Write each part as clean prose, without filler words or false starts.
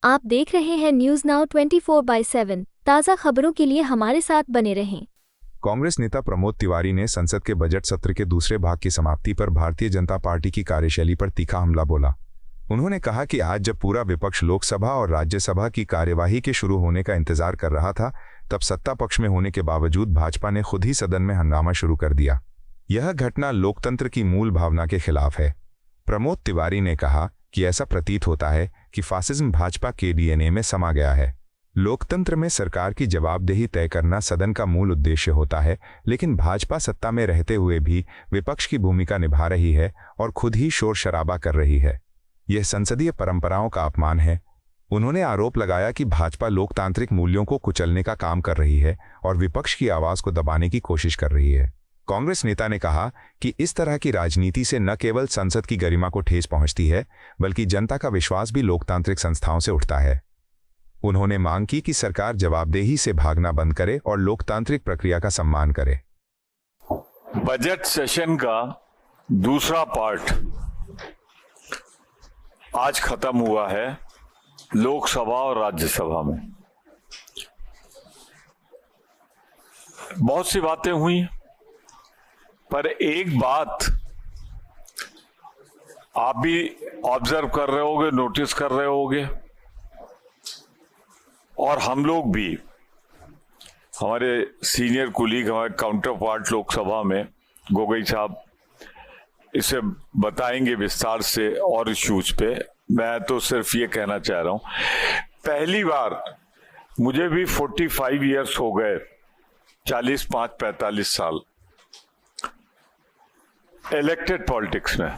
आप देख रहे हैं न्यूज नाउ 24/7 ताज़ा खबरों के लिए हमारे साथ बने रहें। कांग्रेस नेता प्रमोद तिवारी ने संसद के बजट सत्र के दूसरे भाग की समाप्ति पर भारतीय जनता पार्टी की कार्यशैली पर तीखा हमला बोला। उन्होंने कहा कि आज जब पूरा विपक्ष लोकसभा और राज्यसभा की कार्यवाही के शुरू होने का इंतजार कर रहा था, तब सत्ता पक्ष में होने के बावजूद भाजपा ने खुद ही सदन में हंगामा शुरू कर दिया। यह घटना लोकतंत्र की मूल भावना के खिलाफ है। प्रमोद तिवारी ने कहा कि ऐसा प्रतीत होता है कि फासिज्म भाजपा के डीएनए में समा गया है। लोकतंत्र में सरकार की जवाबदेही तय करना सदन का मूल उद्देश्य होता है, लेकिन भाजपा सत्ता में रहते हुए भी विपक्ष की भूमिका निभा रही है और खुद ही शोर शराबा कर रही है। यह संसदीय परंपराओं का अपमान है। उन्होंने आरोप लगाया कि भाजपा लोकतांत्रिक मूल्यों को कुचलने का काम कर रही है और विपक्ष की आवाज को दबाने की कोशिश कर रही है। कांग्रेस नेता ने कहा कि इस तरह की राजनीति से न केवल संसद की गरिमा को ठेस पहुंचती है, बल्कि जनता का विश्वास भी लोकतांत्रिक संस्थाओं से उठता है। उन्होंने मांग की कि सरकार जवाबदेही से भागना बंद करे और लोकतांत्रिक प्रक्रिया का सम्मान करे। बजट सेशन का दूसरा पार्ट आज खत्म हुआ है लोकसभा और राज्यसभा में। बहुत सी बातें हुई, पर एक बात आप भी ऑब्जर्व कर रहे होगे, नोटिस कर रहे होगे, और हम लोग भी, हमारे सीनियर कुलीग, हमारे काउंटर पार्ट लोकसभा में गोगोई साहब इसे बताएंगे विस्तार से और इश्यूज पे। मैं तो सिर्फ ये कहना चाह रहा हूं, पहली बार मुझे भी 45 ईयर्स हो गए, 45-45 साल इलेक्टेड पॉलिटिक्स में।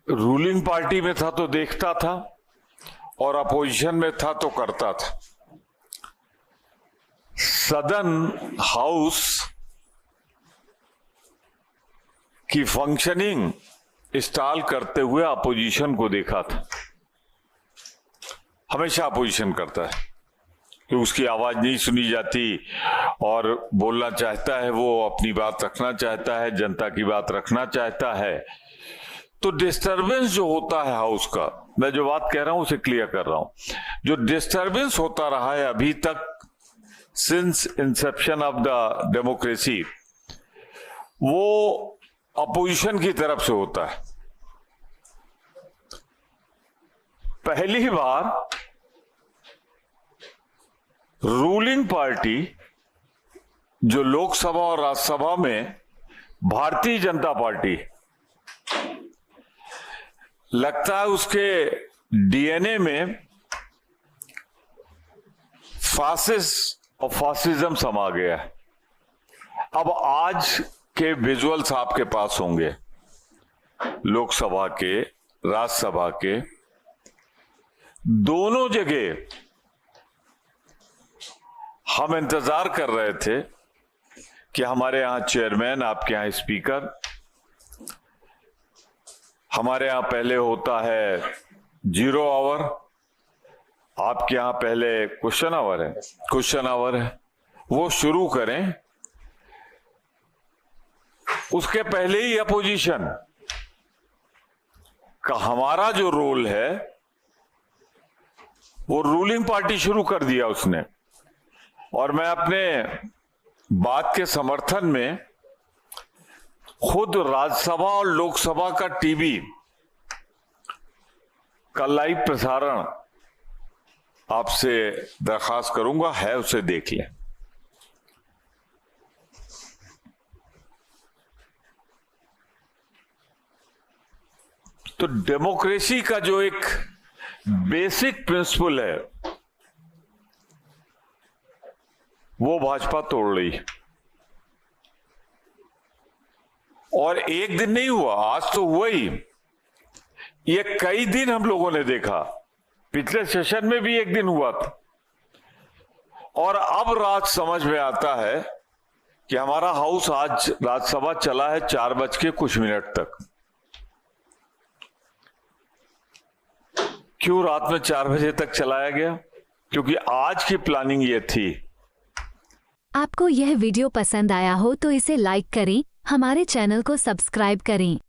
रूलिंग पार्टी में था तो देखता था, और अपोजिशन में था तो करता था। सदन हाउस की फंक्शनिंग इंस्टॉल करते हुए अपोजिशन को देखा था। हमेशा अपोजिशन करता है कि उसकी आवाज नहीं सुनी जाती, और बोलना चाहता है, वो अपनी बात रखना चाहता है, जनता की बात रखना चाहता है। तो डिस्टरबेंस जो होता है हाउस का, मैं जो बात कह रहा हूं उसे क्लियर कर रहा हूं, जो डिस्टरबेंस होता रहा है अभी तक since Inception of the democracy, वो अपोजिशन की तरफ से होता है। पहली बार रूलिंग पार्टी जो लोकसभा और राज्यसभा में, भारतीय जनता पार्टी, लगता है उसके डीएनए में फासिस्ट और फासिज्म समा गया है। अब आज के विजुअल्स आपके पास होंगे, लोकसभा के, राज्यसभा के, दोनों जगह हम इंतजार कर रहे थे कि हमारे यहां चेयरमैन, आपके यहां स्पीकर, हमारे यहां पहले होता है 0 आवर, आपके यहां पहले क्वेश्चन आवर है, वो शुरू करें। उसके पहले ही अपोजिशन का हमारा जो रोल है, वो रूलिंग पार्टी शुरू कर दिया उसने। और मैं अपने बात के समर्थन में खुद राज्यसभा और लोकसभा का टीवी का लाइव प्रसारण आपसे दरखास्त करूंगा, है उसे देख लें। तो डेमोक्रेसी का जो एक बेसिक प्रिंसिपल है, वो भाजपा तोड़ रही। और एक दिन नहीं हुआ, आज तो हुआ ही। ये कई दिन हम लोगों ने देखा, पिछले सेशन में भी एक दिन हुआ था। और अब रात समझ में आता है कि हमारा हाउस, आज राज्यसभा चला है 4 बज के कुछ मिनट तक। क्यों रात में 4 बजे तक चलाया गया? क्योंकि आज की प्लानिंग ये थी। आपको यह वीडियो पसंद आया हो तो इसे लाइक करें, हमारे चैनल को सब्सक्राइब करें।